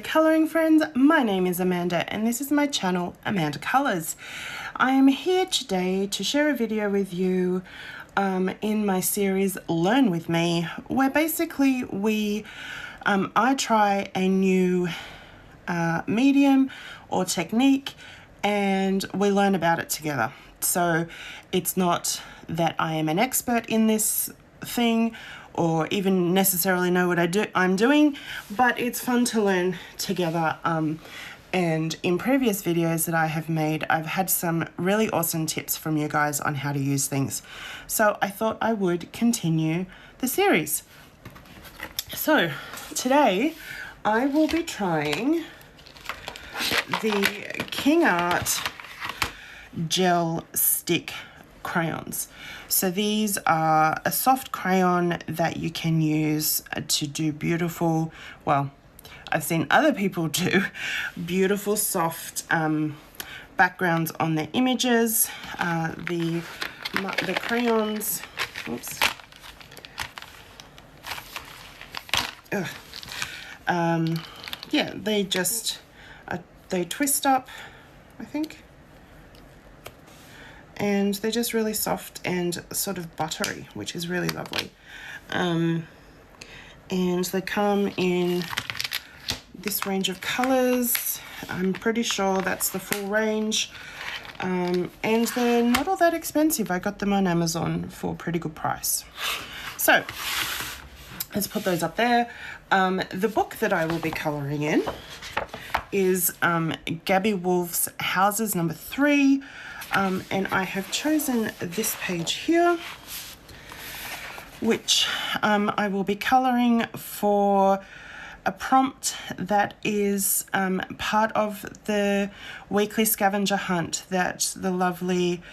colouring friends, my name is Amanda and this is my channel Amanda Colours. I am here today to share a video with you in my series Learn With Me, where basically I try a new medium or technique and we learn about it together. So it's not that I am an expert in this thing or even necessarily know what I'm doing, but it's fun to learn together. And in previous videos that I have made, I've had some really awesome tips from you guys on how to use things. So I thought I would continue the series. So today I will be trying the Kingart Gel Stick Crayons. So these are a soft crayon that you can use to do beautiful, well, I've seen other people do beautiful soft backgrounds on their images. The crayons, oops. Yeah, they just, they twist up, I think. And they're just really soft and sort of buttery, which is really lovely. And they come in this range of colours. I'm pretty sure that's the full range. And they're not all that expensive. I got them on Amazon for a pretty good price. So let's put those up there. The book that I will be colouring in is Gabby Wolf's Houses number 3. And I have chosen this page here, which I will be colouring for a prompt that is part of the weekly scavenger hunt that the lovely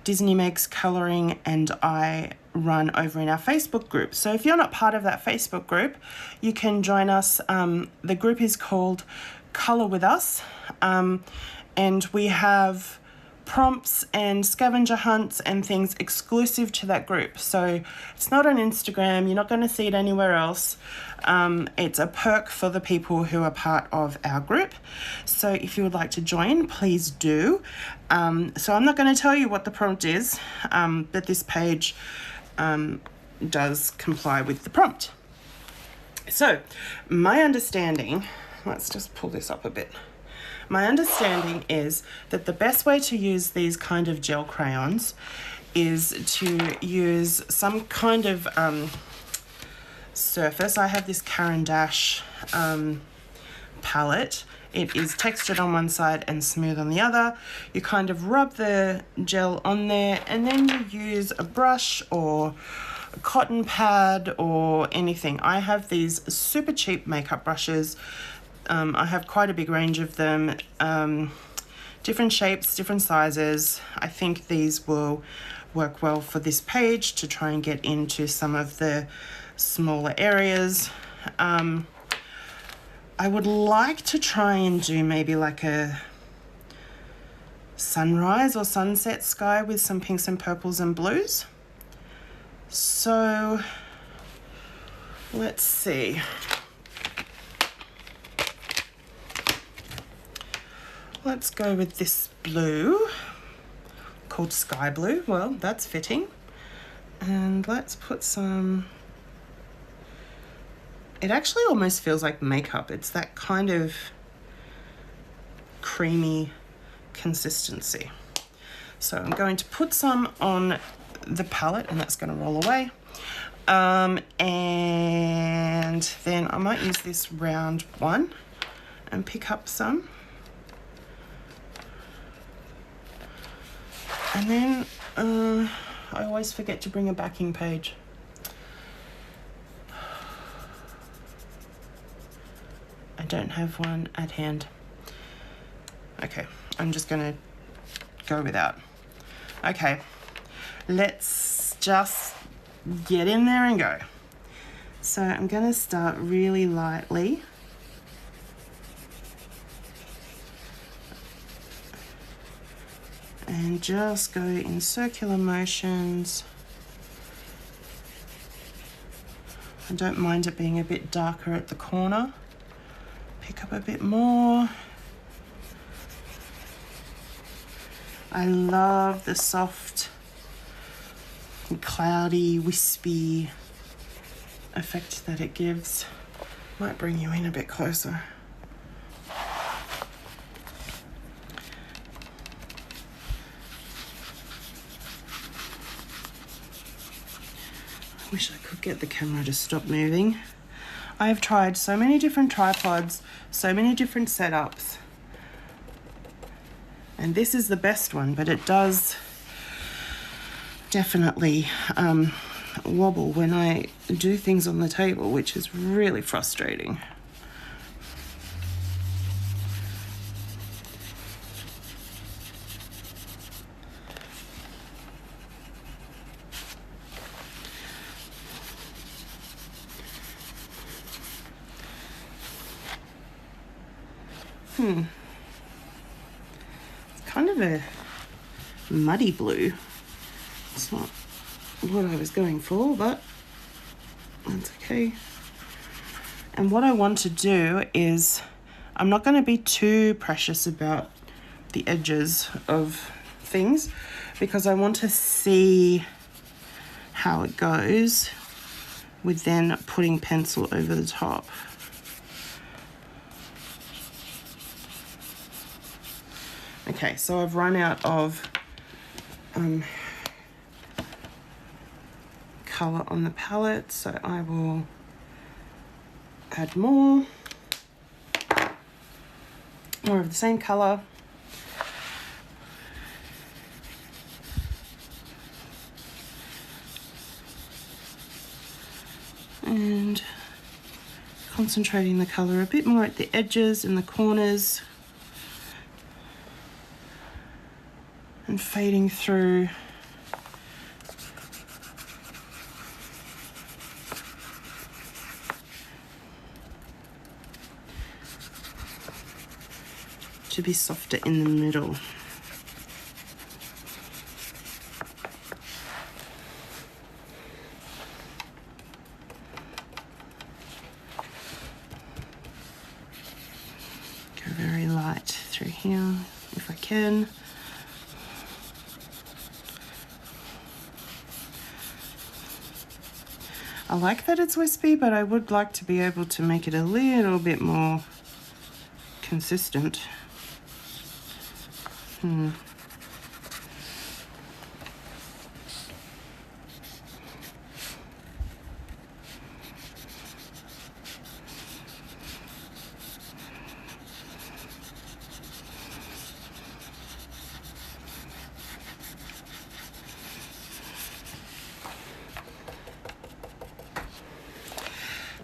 Disney Makes Colouring and I run over in our Facebook group. So if you're not part of that Facebook group, you can join us. The group is called Colour With Us, and we have prompts and scavenger hunts and things exclusive to that group. So it's not on Instagram, you're not going to see it anywhere else. It's a perk for the people who are part of our group. So if you would like to join, please do. So I'm not going to tell you what the prompt is, but this page does comply with the prompt. So my understanding, let's just pull this up a bit. My understanding is that the best way to use these kind of gel crayons is to use some kind of surface. I have this Caran d'Ache palette. It is textured on one side and smooth on the other. You kind of rub the gel on there and then you use a brush or a cotton pad or anything. I have these super cheap makeup brushes. I have quite a big range of them, different shapes, different sizes. I think these will work well for this page to try and get into some of the smaller areas. I would like to try and do maybe like a sunrise or sunset sky with some pinks and purples and blues. So let's see. Let's go with this blue called Sky Blue. Well, that's fitting. And let's put some, it actually almost feels like makeup. It's that kind of creamy consistency. So I'm going to put some on the palette and that's going to roll away. And then I might use this round one and pick up some. And then I always forget to bring a backing page. I don't have one at hand. Okay, I'm just gonna go without. Okay, let's just get in there and go. So I'm gonna start really lightly. And just go in circular motions. I don't mind it being a bit darker at the corner pick up a bit more. I love the soft, cloudy, wispy effect that it gives. Might bring you in a bit closer. I wish I could get the camera to stop moving. I've tried so many different tripods, so many different setups, and this is the best one, but it does definitely wobble when I do things on the table, which is really frustrating. It's kind of a muddy blue. It's not what I was going for, but that's okay. And what I want to do is, I'm not going to be too precious about the edges of things because I want to see how it goes with then putting pencil over the top. Okay, so I've run out of colour on the palette, so I will add more of the same colour. And concentrating the colour a bit more at the edges and the corners. And fading through to be softer in the middle. Go very light through here if I can. I like that it's wispy, but I would like to be able to make it a little bit more consistent.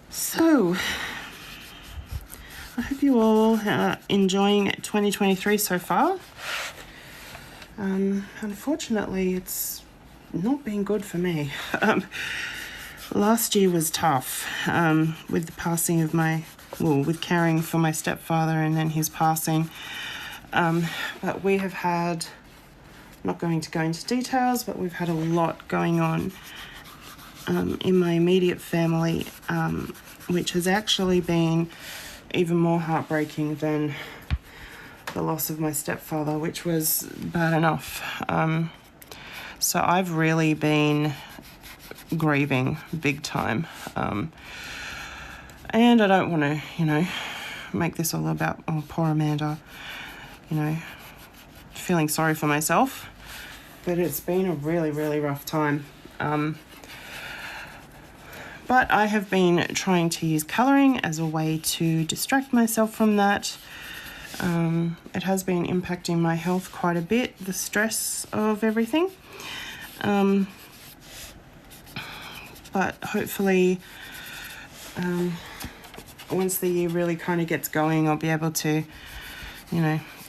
So, I hope you all are enjoying 2023 so far. Unfortunately, it's not been good for me. Last year was tough with the passing of with caring for my stepfather and then his passing. But we have had, not going to go into details, but we've had a lot going on in my immediate family, which has actually been even more heartbreaking than the loss of my stepfather, which was bad enough. So I've really been grieving big time. And I don't want to, make this all about, oh, poor Amanda, feeling sorry for myself. But it's been a really, really rough time. But I have been trying to use colouring as a way to distract myself from that. It has been impacting my health quite a bit, the stress of everything. But hopefully, once the year really kind of gets going, I'll be able to,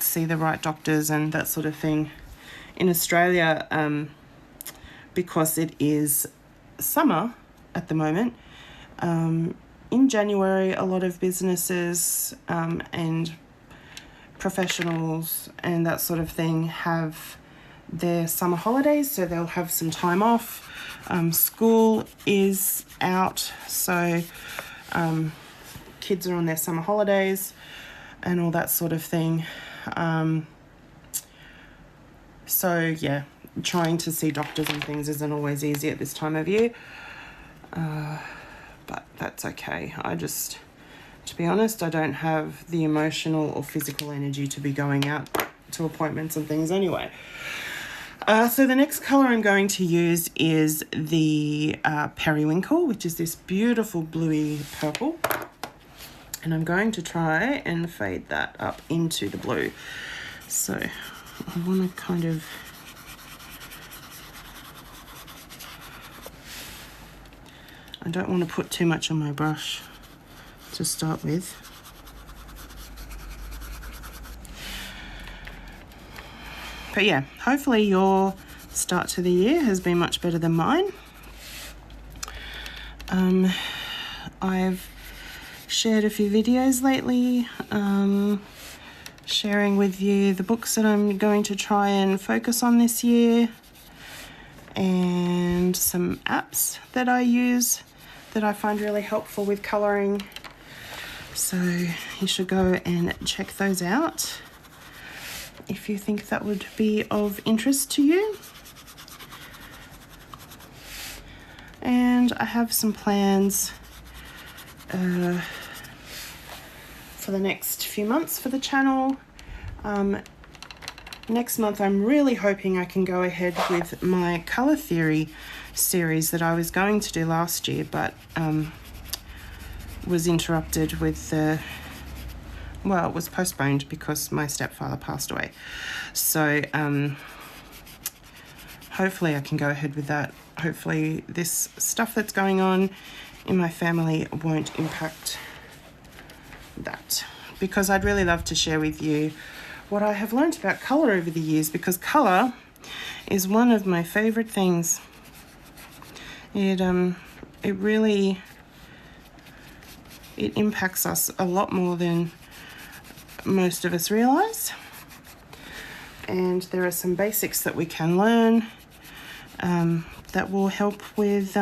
see the right doctors and that sort of thing. In Australia, because it is summer at the moment, in January, a lot of businesses and professionals and that sort of thing have their summer holidays, so they'll have some time off. School is out, so kids are on their summer holidays and all that sort of thing. So yeah, trying to see doctors and things isn't always easy at this time of year, but that's okay. To be honest, I don't have the emotional or physical energy to be going out to appointments and things anyway. So the next colour I'm going to use is the Periwinkle, which is this beautiful bluey purple. And I'm going to try and fade that up into the blue. So I want to kind of... I don't want to put too much on my brush to start with. But yeah, hopefully your start to the year has been much better than mine. I've shared a few videos lately, sharing with you the books that I'm going to try and focus on this year, and some apps that I use that I find really helpful with colouring. So you should go and check those out if you think that would be of interest to you. And I have some plans for the next few months for the channel. Next month I'm really hoping I can go ahead with my colour theory series that I was going to do last year, but was interrupted with well, it was postponed because my stepfather passed away. So hopefully I can go ahead with that. Hopefully this stuff that's going on in my family won't impact that, because I'd really love to share with you what I have learned about colour over the years, because colour is one of my favourite things. It really impacts us a lot more than most of us realise, and there are some basics that we can learn that will help with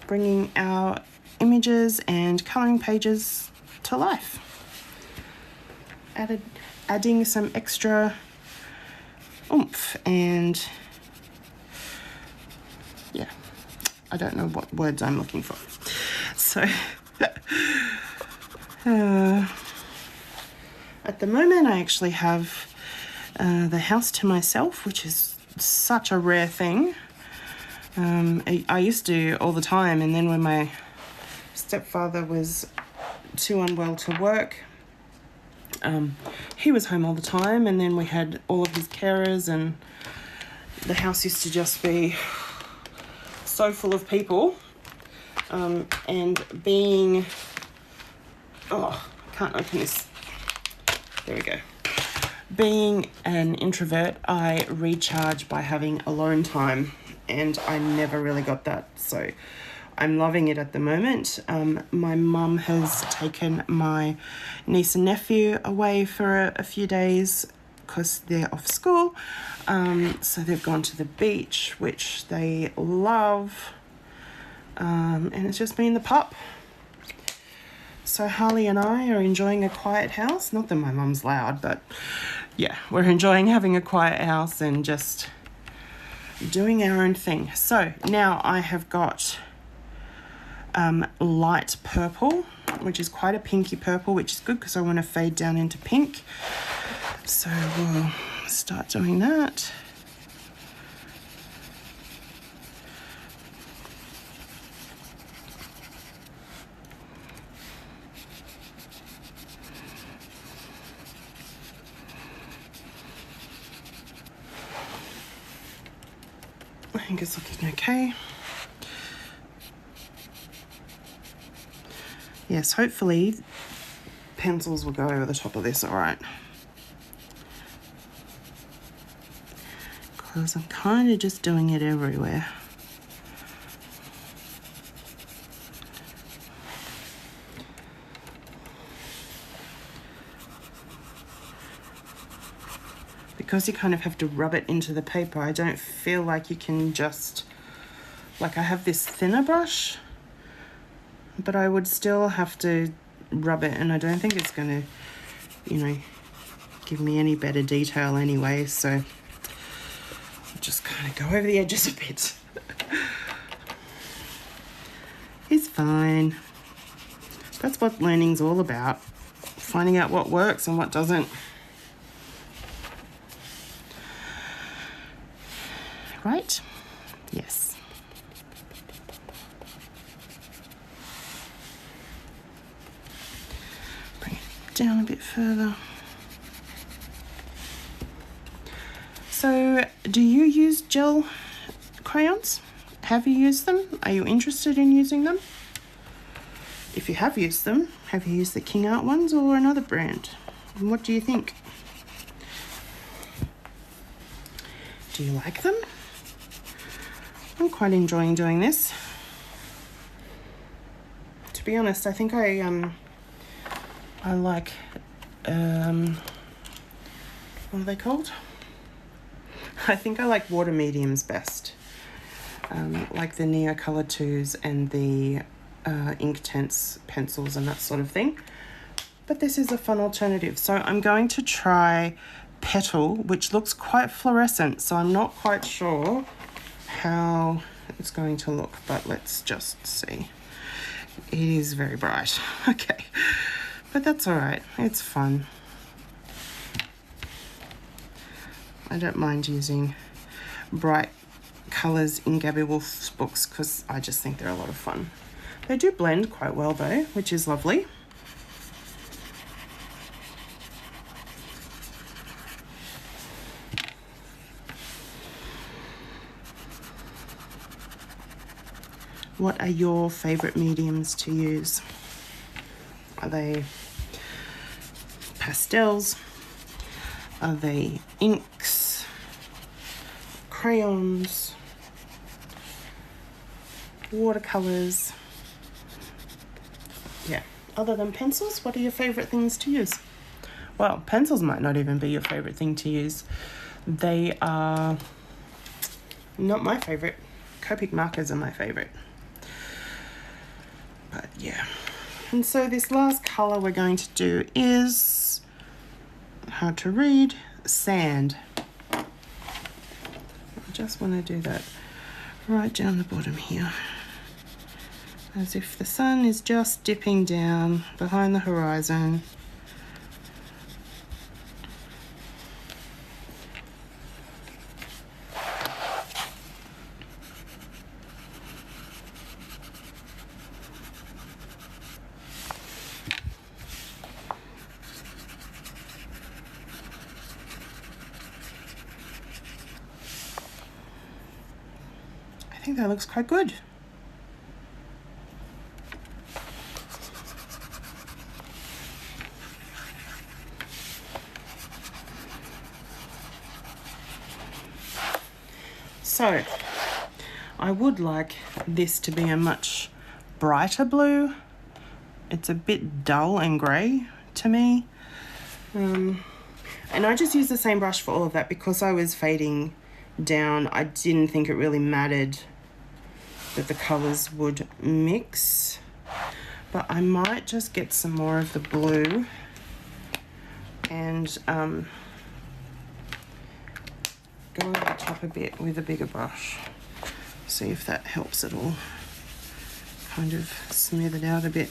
bringing our images and colouring pages to life. Adding some extra oomph and, yeah, I don't know what words I'm looking for. So at the moment I actually have the house to myself, which is such a rare thing. I used to all the time, and then when my stepfather was too unwell to work, he was home all the time, and then we had all of his carers, and the house used to just be so full of people. And being, oh, I can't open this. There we go. Being an introvert, I recharge by having alone time, and I never really got that, so I'm loving it at the moment. My mum has taken my niece and nephew away for a few days because they're off school, so they've gone to the beach, which they love, and it's just been the pup. So Harley and I are enjoying a quiet house. Not that my mum's loud, but yeah, we're enjoying having a quiet house and just doing our own thing. So now I have got light purple, which is quite a pinky purple, which is good because I want to fade down into pink. So we'll start doing that. I think it's looking okay. Yes, hopefully pencils will go over the top of this all right. Because I'm kind of just doing it everywhere. Because you kind of have to rub it into the paper, I don't feel like you can just, like I have this thinner brush, but I would still have to rub it, and I don't think it's going to, you know, give me any better detail anyway, so I'll just kind of go over the edges a bit. It's fine. That's what learning's all about, finding out what works and what doesn't. Right? Yes. Bring it down a bit further. So, do you use gel crayons? Have you used them? Are you interested in using them? If you have used them, have you used the Kingart ones or another brand? And what do you think? Do you like them? I'm quite enjoying doing this. To be honest, I think I like, what are they called? I think I like water mediums best. Like the Neocolor 2s and the Inktense pencils and that sort of thing. But this is a fun alternative. So I'm going to try Petal, which looks quite fluorescent, so I'm not quite sure how it's going to look, but let's just see. It is very bright. Okay, but that's all right. It's fun. I don't mind using bright colours in Gabby Wolf's books because I just think they're a lot of fun. They do blend quite well though, which is lovely. What are your favourite mediums to use? Are they pastels? Are they inks? Crayons? Watercolours? Yeah, other than pencils, what are your favourite things to use? Well, pencils might not even be your favourite thing to use. They are not my favourite. Copic markers are my favourite. But yeah. And so this last colour we're going to do is, hard to read, sand. I just want to do that right down the bottom here. As if the sun is just dipping down behind the horizon. I think that looks quite good. So, I would like this to be a much brighter blue. It's a bit dull and grey to me. And I just used the same brush for all of that because I was fading down. I didn't think it really mattered that the colours would mix. But I might just get some more of the blue and go over the top a bit with a bigger brush. See if that helps at all. Kind of smooth it out a bit.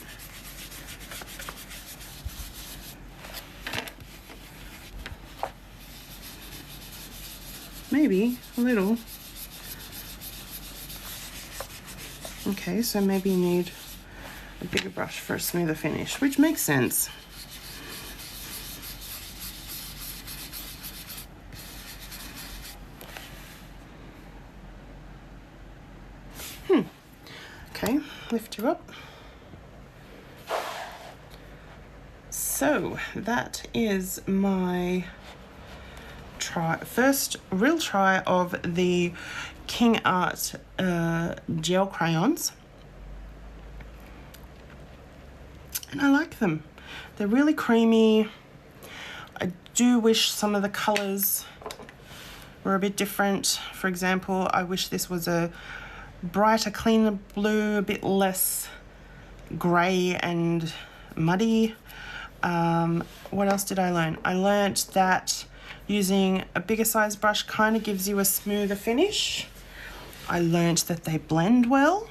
Maybe a little. Okay, so maybe you need a bigger brush for a smoother finish, which makes sense. Okay, lift you up. So that is my first real try of the Kingart Gel Crayons. And I like them. They're really creamy. I do wish some of the colours were a bit different. For example, I wish this was a brighter, cleaner blue, a bit less grey and muddy. What else did I learn? I learnt that using a bigger size brush kind of gives you a smoother finish. I learnt that they blend well.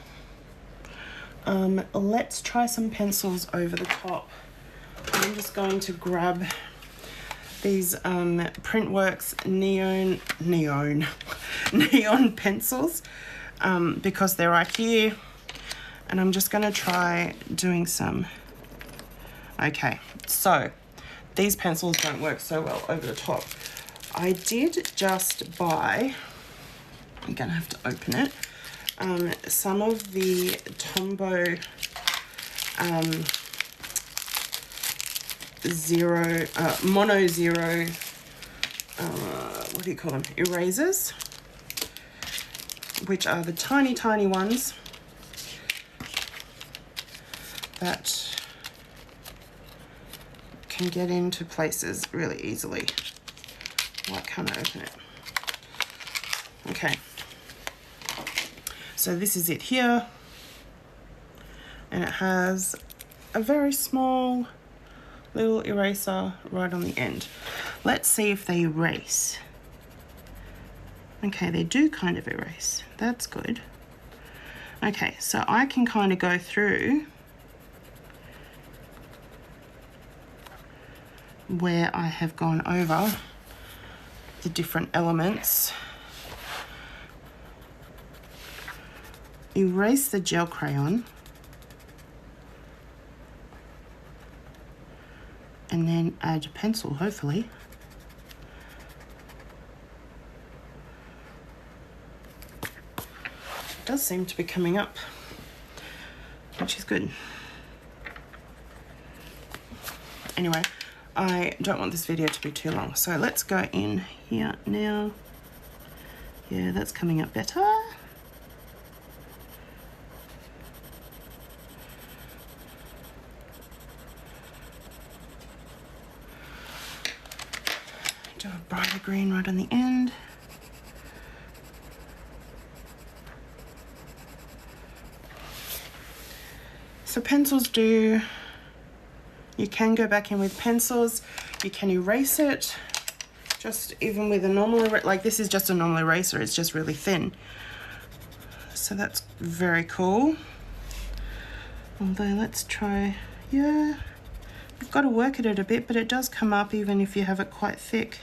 Let's try some pencils over the top. I'm just going to grab these Printworks neon pencils because they're right here, and I'm just going to try doing some. Okay, so these pencils don't work so well over the top. I did just buy, I'm going to have to open it, some of the Tombow mono zero, what do you call them, erasers, which are the tiny ones that can get into places really easily. Why can't I open it? Okay, so this is it here, and it has a very small little eraser right on the end. Let's see if they erase. Okay, they do kind of erase. That's good. Okay, so I can kind of go through where I have gone over the different elements. Erase the gel crayon, and then add a pencil, hopefully. It does seem to be coming up, which is good. Anyway, I don't want this video to be too long, so let's go in here now. Yeah, that's coming up better. Do a brighter green right on the end. So pencils do, you can go back in with pencils, you can erase it, just even with a normal, like this is just a normal eraser, it's just really thin. So that's very cool. Although let's try, yeah, you've got to work at it a bit, but it does come up even if you have it quite thick.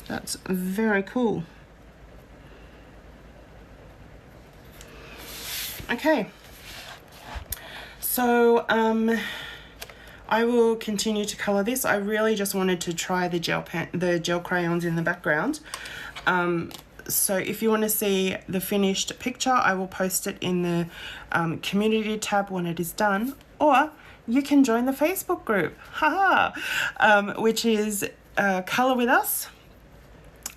That's very cool. Okay, so I will continue to color this. I really just wanted to try the gel crayons in the background. So if you want to see the finished picture, I will post it in the community tab when it is done, or you can join the Facebook group, which is Color With Us.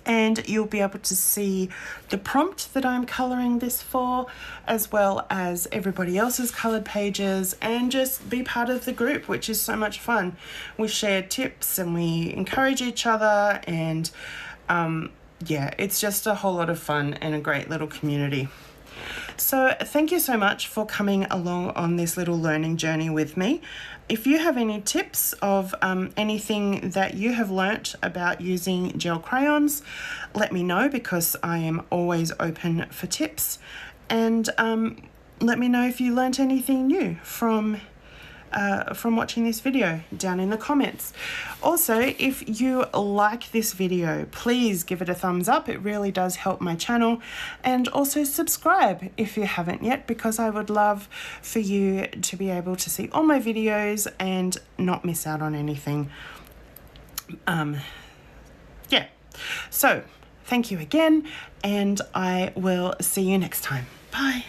And you'll be able to see the prompt that I'm coloring this for, as well as everybody else's colored pages, and just be part of the group, which is so much fun. We share tips and we encourage each other, and yeah, it's just a whole lot of fun and a great little community. So thank you so much for coming along on this little learning journey with me. If you have any tips of anything that you have learnt about using gel crayons, let me know, because I am always open for tips. And let me know if you learnt anything new from watching this video down in the comments. Also, if you like this video, please give it a thumbs up. It really does help my channel. And also subscribe if you haven't yet, because I would love for you to be able to see all my videos and not miss out on anything. Yeah, so thank you again, and I will see you next time. Bye.